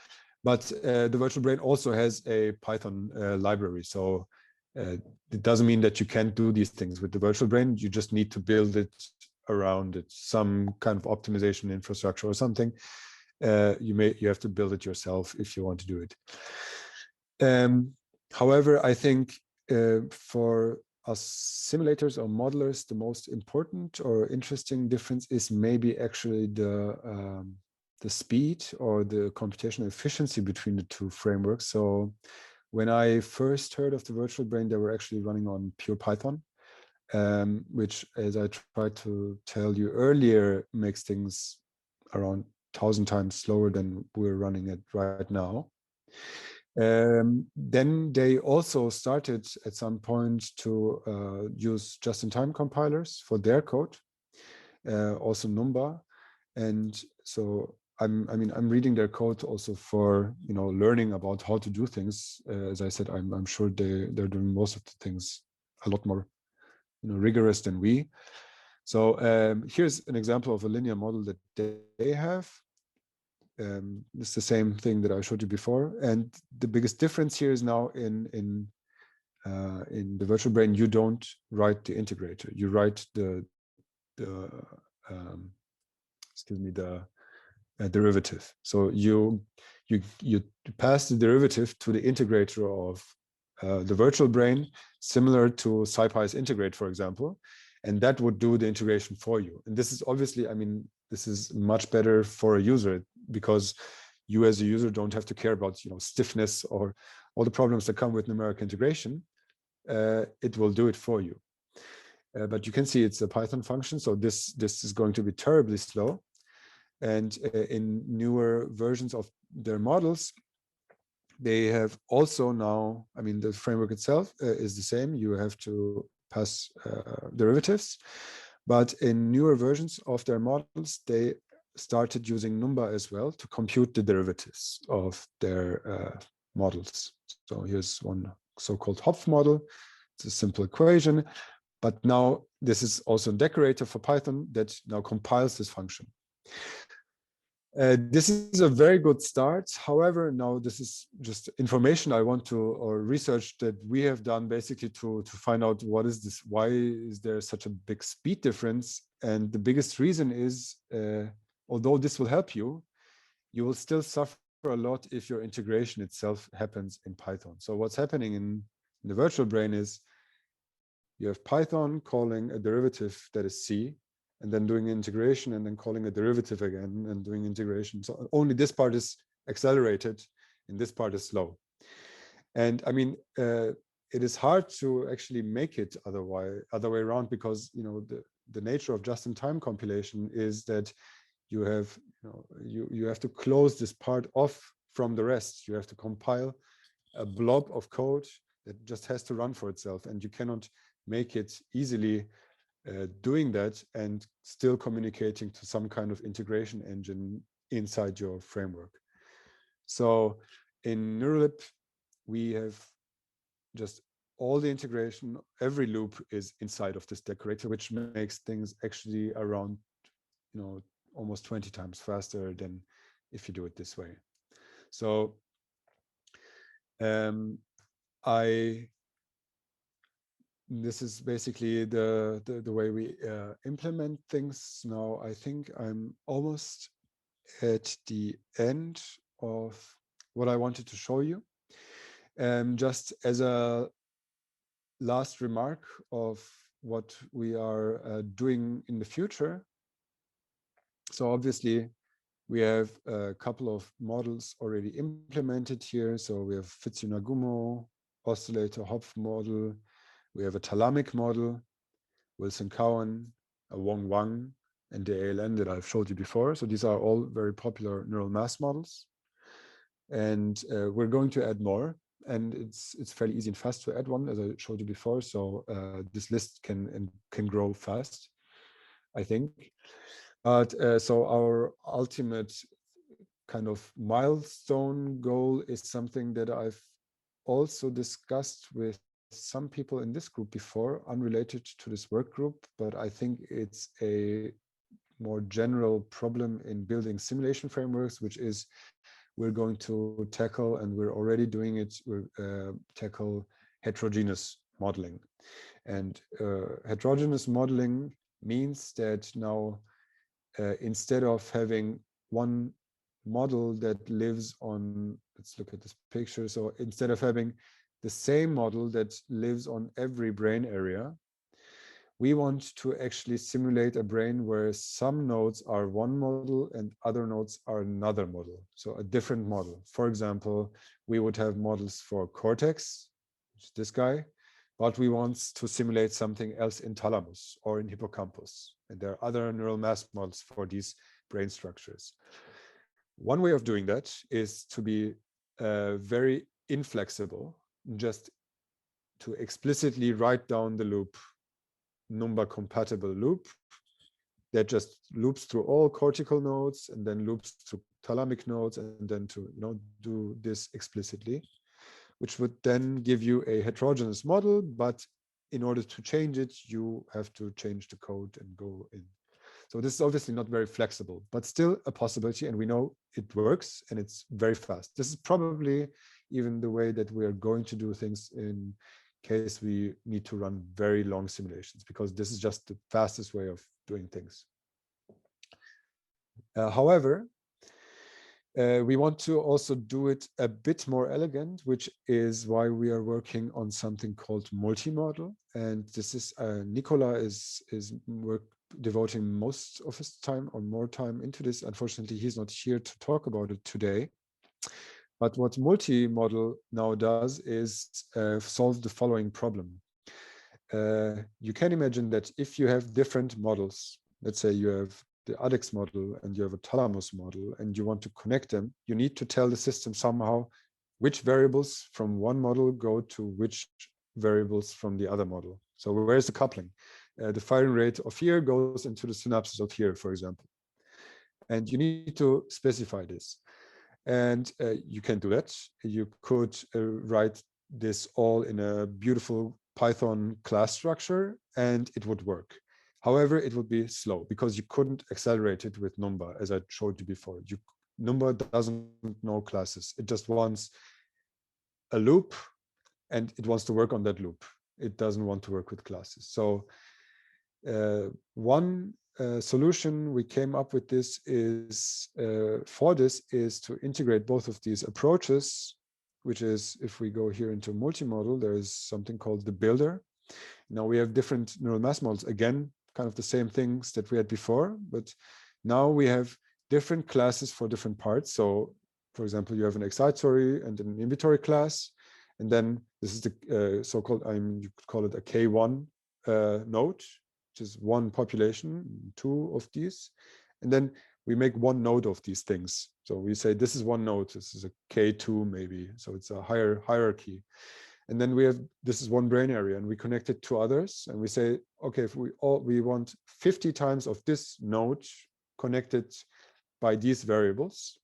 But the virtual brain also has a Python library. So it doesn't mean that you can't do these things with the virtual brain. You just need to build it around it, some kind of optimization infrastructure or something. You have to build it yourself if you want to do it. However, I think for us simulators or modelers, the most important or interesting difference is maybe actually the speed or the computational efficiency between the two frameworks. So when I first heard of the virtual brain, they were actually running on pure Python, which, as I tried to tell you earlier, makes things around 1,000 times slower than we're running it right now. Then they also started at some point to use just-in-time compilers for their code, also Numba. And so I'm reading their code also for learning about how to do things. As I said, I'm sure they're doing most of the things a lot more rigorous than we. So here's an example of a linear model that they have. It's the same thing that I showed you before, and the biggest difference here is now in the virtual brain, you don't write the integrator, you write the derivative. So you pass the derivative to the integrator of the virtual brain, similar to SciPy's integrate, for example, and that would do the integration for you. And this is obviously, this is much better for a user, because you as a user don't have to care about stiffness or all the problems that come with numeric integration. It will do it for you. But you can see it's a Python function, so this is going to be terribly slow. And in newer versions of their models, they have also now, the framework itself is the same. You have to pass derivatives. But in newer versions of their models, they started using Numba as well to compute the derivatives of their models. So here's one so-called Hopf model. It's a simple equation. But now this is also a decorator for Python that now compiles this function. This is a very good start. However, now this is just information I want to, or research that we have done basically to find out what is this, why is there such a big speed difference? And the biggest reason is, although this will help you, you will still suffer a lot if your integration itself happens in Python. So what's happening in the virtual brain is you have Python calling a derivative that is C, and then doing integration, and then calling a derivative again and doing integration. So only this part is accelerated and this part is slow. And it is hard to actually make it other way around, because the nature of just-in-time compilation is that you have you have to close this part off from the rest. You have to compile a blob of code that just has to run for itself, and you cannot make it easily doing that and still communicating to some kind of integration engine inside your framework. So in neurolib, we have just all the integration, every loop is inside of this decorator, which makes things actually around, almost 20 times faster than if you do it this way. So this is basically the way we implement things now. I think I'm almost at the end of what I wanted to show you. Just as a last remark of what we are doing in the future. So obviously we have a couple of models already implemented here. So we have Fitsunagumo, oscillator Hopf model. We have a thalamic model, Wilson-Cowan, a Wong-Wang, and the ALN that I've showed you before. So these are all very popular neural mass models. And we're going to add more. And it's fairly easy and fast to add one, as I showed you before. So this list can grow fast, I think. But so our ultimate kind of milestone goal is something that I've also discussed with some people in this group before, unrelated to this work group, but I think it's a more general problem in building simulation frameworks, which is we're going to tackle, and we're already doing it, tackle heterogeneous modeling. And heterogeneous modeling means that now instead of having one model that lives on, let's look at this picture. So instead of having the same model that lives on every brain area, we want to actually simulate a brain where some nodes are one model and other nodes are another model. So a different model. For example, we would have models for cortex, which is this guy, but we want to simulate something else in thalamus or in hippocampus. And there are other neural mass models for these brain structures. One way of doing that is to be very inflexible, just to explicitly write down the loop, number compatible loop, that just loops through all cortical nodes and then loops through thalamic nodes, and then to do this explicitly, which would then give you a heterogeneous model. But in order to change it, you have to change the code and go in. So this is obviously not very flexible, but still a possibility, and we know it works and it's very fast. This is probably even the way that we are going to do things in case we need to run very long simulations, because this is just the fastest way of doing things. However, we want to also do it a bit more elegant, which is why we are working on something called multimodal. And this is Nicola is devoting most of his time or more time into this. Unfortunately, he's not here to talk about it today. But what multimodal now does is solve the following problem. You can imagine that if you have different models, let's say you have the ADEX model and you have a thalamus model, and you want to connect them, you need to tell the system somehow which variables from one model go to which variables from the other model. So where's the coupling? The firing rate of here goes into the synapses of here, for example. And you need to specify this. And you can do that. You could write this all in a beautiful Python class structure, and it would work. However, it would be slow because you couldn't accelerate it with Numba, as I showed you before. Numba doesn't know classes. It just wants a loop, and it wants to work on that loop. It doesn't want to work with classes. So one solution we came up with this is to integrate both of these approaches, which is, if we go here into multimodal, there is something called the builder. Now we have different neural mass models, again, kind of the same things that we had before, but now we have different classes for different parts. So for example, you have an excitatory and an inhibitory class, and then this is the so-called, you could call it a K1 node, which is one population, two of these, and then we make one node of these things. So we say this is one node, this is a K2 maybe, so it's a higher hierarchy. And then we have, this is one brain area, and we connect it to others, and we say, okay, if we want 50 times of this node connected by these variables.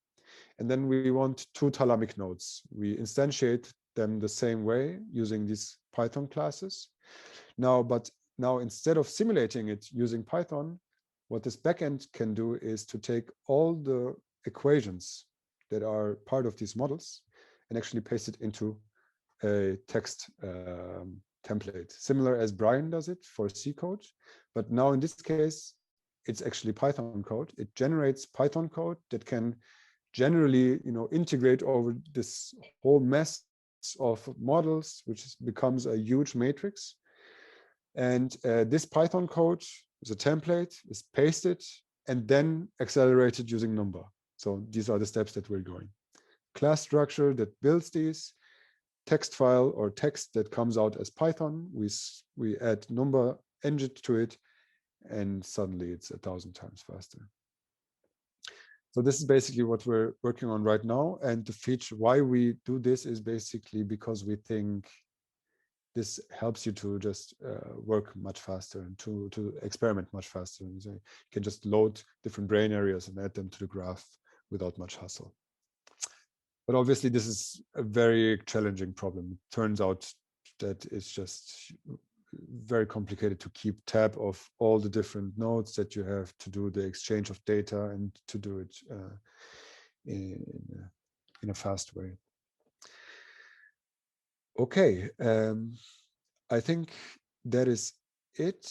And then we want two thalamic nodes. We instantiate them the same way using these Python classes. But now instead of simulating it using Python, what this backend can do is to take all the equations that are part of these models and actually paste it into a text template, similar as Brian does it for C code. But now in this case, it's actually Python code. It generates Python code that can generally, integrate over this whole mess of models, which becomes a huge matrix. And this Python code is a template, is pasted, and then accelerated using Number. So these are the steps that we're going. Class structure that builds these, text file or text that comes out as Python. We add Number engine to it, and suddenly it's 1,000 times faster. So this is basically what we're working on right now. And the feature, why we do this is basically because we think this helps you to just work much faster and to experiment much faster. And so you can just load different brain areas and add them to the graph without much hassle. But obviously, this is a very challenging problem. It turns out that it's just very complicated to keep tab of all the different nodes that you have to do the exchange of data and to do it in a fast way. Okay, I think that is it.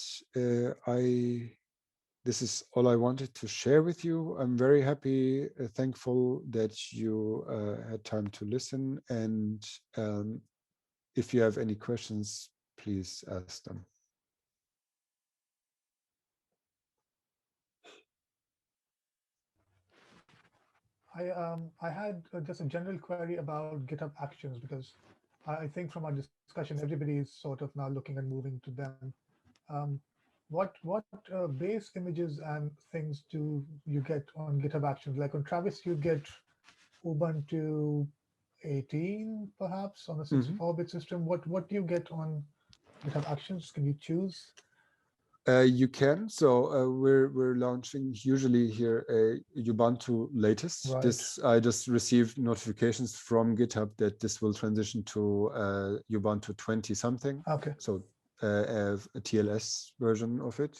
This is all I wanted to share with you. I'm very happy, thankful that you had time to listen. And if you have any questions, please ask them. I had just a general query about GitHub Actions, because I think from our discussion, everybody is sort of now looking and moving to them. What base images and things do you get on GitHub Actions? Like on Travis, you get Ubuntu 18, perhaps, on a 64-bit system. What do you get on GitHub Actions? Can you choose? You can. So we're launching usually here a Ubuntu latest. Right. This I just received notifications from GitHub that this will transition to Ubuntu 20 something. Okay. So a TLS version of it.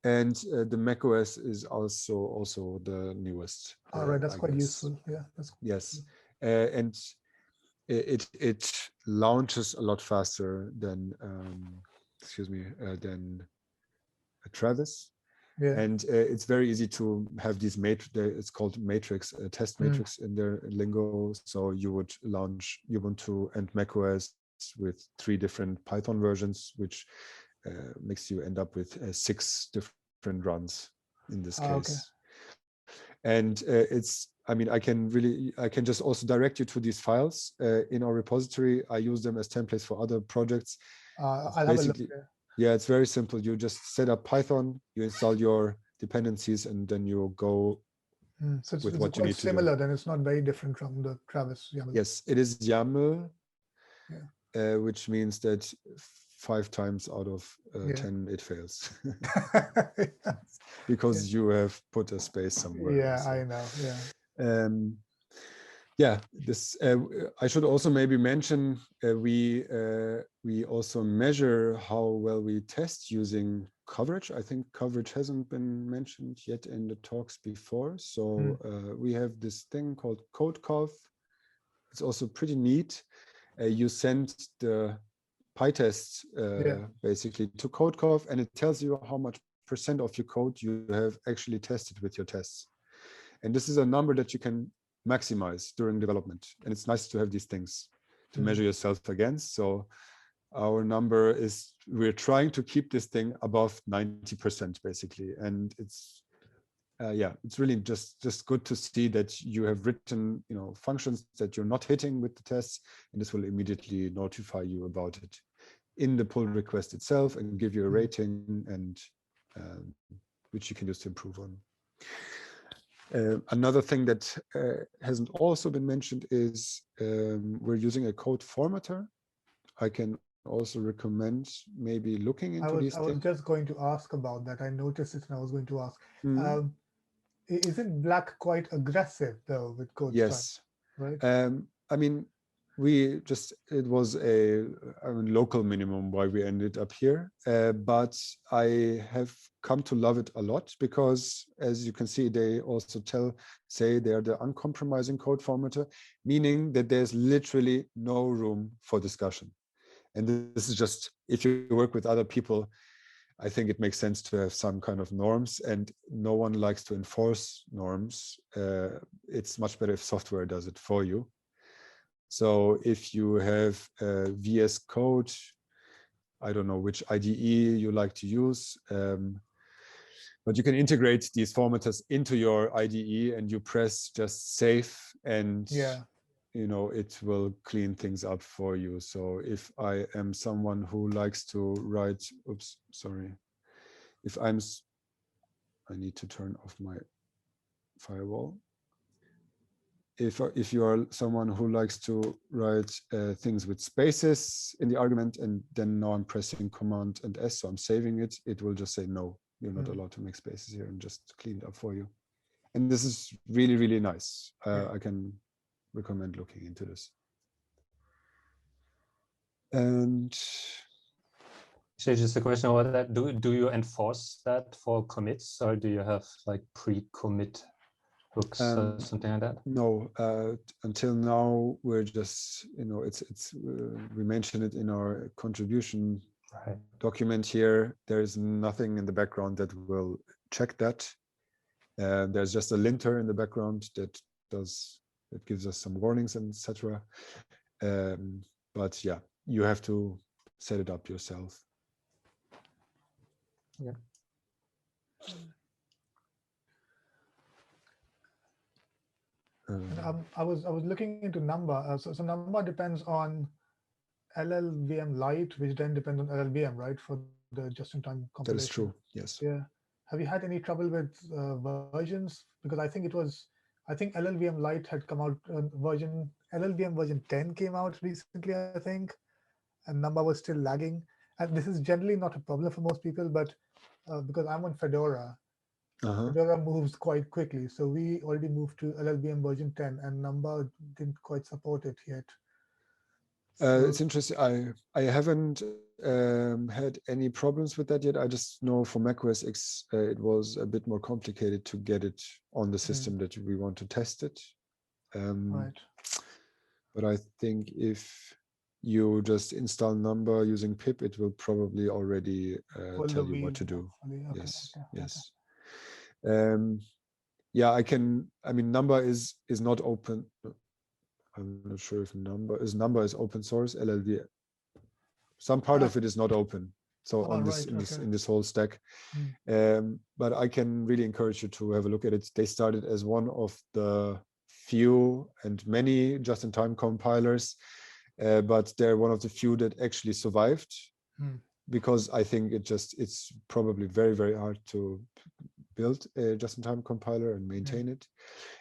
And the macOS is also the newest. All right, that's quite useful. Yeah, that's yes, and it launches a lot faster than than Travis. Yeah. And it's very easy to have these it's called matrix, test matrix in their lingo. So you would launch Ubuntu and macOS with 3 different Python versions, which makes you end up with 6 different runs in this case. Okay. And I can just also direct you to these files in our repository. I use them as templates for other projects. I'll have a look there. Yeah, it's very simple. You just set up Python, you install your dependencies, and then you go so with what you need to do. Similar, then it's not very different from the Travis YAML. Yes, it is YAML, which means that 5 times out of 10 it fails. Because you have put a space somewhere. Yeah, I know. Yeah. This I should also maybe mention we also measure how well we test using coverage. I think coverage hasn't been mentioned yet in the talks before. So we have this thing called CodeCov. It's also pretty neat. You send the PyTest basically to CodeCov, and it tells you how much % of your code you have actually tested with your tests. And this is a number that you can maximize during development. And it's nice to have these things to measure yourself against. So our number is, we're trying to keep this thing above 90% basically. And it's, it's really just good to see that you have written, functions that you're not hitting with the tests, and this will immediately notify you about it in the pull request itself and give you a rating, and which you can use to improve on. Another thing that hasn't also been mentioned is we're using a code formatter. I can also recommend maybe looking into these things. I was just going to ask about that. I noticed it and I was going to ask. Isn't Black quite aggressive though with code style, Yes. right? I mean, it was a local minimum why we ended up here, but I have come to love it a lot because, as you can see, they also say they're the uncompromising code formatter, meaning that there's literally no room for discussion. And this is just, if you work with other people, I think it makes sense to have some kind of norms, and no one likes to enforce norms. It's much better if software does it for you. So if you have VS Code, I don't know which IDE you like to use, but you can integrate these formatters into your IDE and you press just save, and it will clean things up for you. So if I am someone who likes to write, if I need to turn off my firewall. If you are someone who likes to write things with spaces in the argument, and then now I'm pressing Command and S, so I'm saving it, it will just say, no, you're not allowed to make spaces here, and just clean it up for you. And this is really, really nice. I can recommend looking into this. And so just a question about that. Do you enforce that for commits, or do you have like pre-commit hooks or something like that? No, until now we're just, we mentioned it in our contribution document here. There is nothing in the background that will check that. There's just a linter in the background that gives us some warnings and etc. But yeah, you have to set it up yourself. Yeah. I was looking into Number. So Number depends on LLVM Lite, which then depends on LLVM, right, for the just-in-time compilation. That is true. Yes. Yeah. Have you had any trouble with versions? Because I think LLVM Lite had come out LLVM version 10 came out recently, I think, and Number was still lagging. And this is generally not a problem for most people, but because I'm on Fedora, Fedora moves quite quickly. So we already moved to LLVM version 10, and Number didn't quite support it yet. It's interesting. I haven't had any problems with that yet. I just know for macOS X, it was a bit more complicated to get it on the system that we want to test it. Right. But I think if you just install Number using pip, it will probably already tell you what to do. Okay, yes, okay, yes. Yeah, I mean, Number is not open. I'm not sure if Number is open source. LLV, some part of it is not open. So on this, in this whole stack, but I can really encourage you to have a look at it. They started as one of the few and many just-in-time compilers, but they're one of the few that actually survived, because I think it's probably very, very hard to build a just-in-time compiler and maintain it.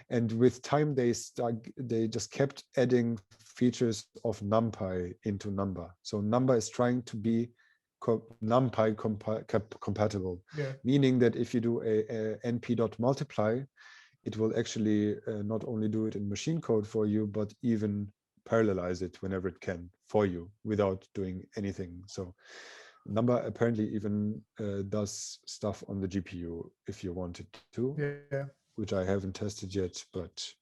And with time, they just kept adding features of NumPy into Number. So Number is trying to be NumPy compatible, meaning that if you do a np.multiply, it will actually not only do it in machine code for you, but even parallelize it whenever it can for you without doing anything. So Number apparently even does stuff on the GPU if you want it to, which I haven't tested yet, but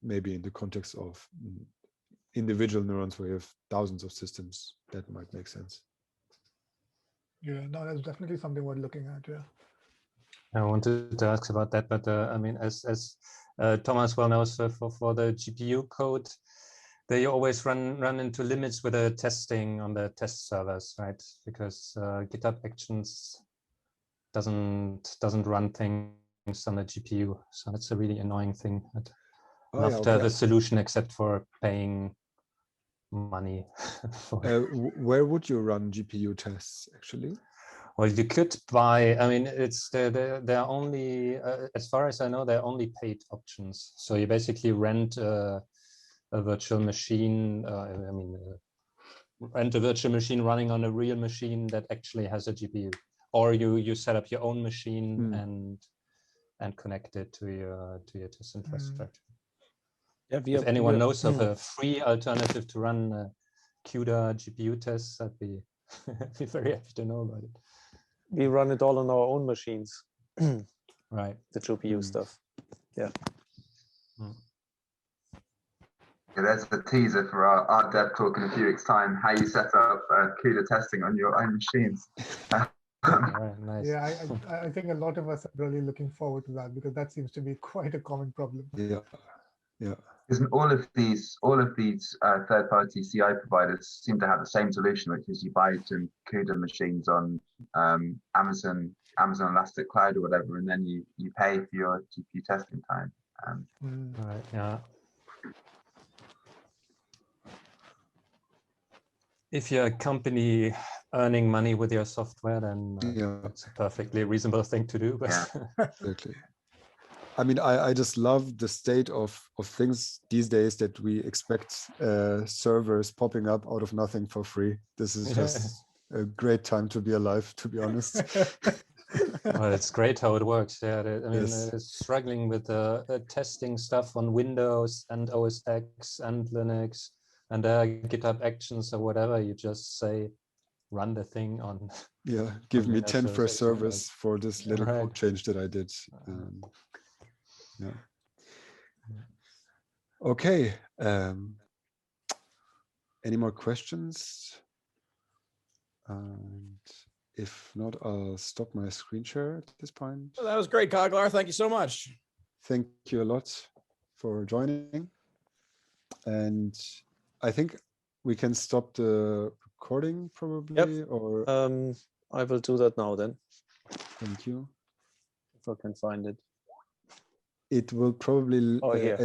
maybe in the context of individual neurons where you have thousands of systems, that might make sense. Yeah, no, that's definitely something worth looking at. Yeah. I wanted to ask about that, but I mean, as Thomas well knows, for the GPU code, they always run into limits with the testing on the test servers, right? Because GitHub Actions doesn't run things on the GPU, so that's a really annoying thing. I'd love to have a solution except for paying money. Where would you run GPU tests actually? Well, you could buy. I mean, they're only, as far as I know, they're only paid options. So you basically rent a virtual machine. Rent a virtual machine running on a real machine that actually has a GPU, or you set up your own machine and and connect it to your test infrastructure. Yeah, If anyone knows of a free alternative to run CUDA GPU tests, I'd be be very happy to know about it. we run it all on our own machines. Right. The GPU stuff. Yeah. Yeah, there's a teaser for our dev talk in a few weeks' time, how you set up CUDA testing on your own machines. Right, nice. Yeah, I think a lot of us are really looking forward to that, because that seems to be quite a common problem. Yeah, yeah. Isn't all of these third-party CI providers seem to have the same solution, which is you buy some CUDA machines on Amazon Elastic Cloud or whatever, and then you pay for your GPU testing time. Right. Yeah. If you're a company earning money with your software, then it's a perfectly reasonable thing to do. But Exactly. I mean, I just love the state of things these days, that we expect servers popping up out of nothing for free. This is just a great time to be alive, to be honest. Well, it's great how it works. Yeah, I mean, Yes. struggling with testing stuff on Windows and OS X and Linux and GitHub Actions or whatever. You just say, run the thing on. Yeah, give me 10 Windows first X servers for this little Right. code change that I did. Yeah. Okay. Any more questions? And if not, I'll stop my screen share at this point. Well, that was great, Kaglar. Thank you so much. Thank you a lot for joining. And I think we can stop the recording probably, or I will do that now then, thank you. if I can find it. It will probably Oh, here.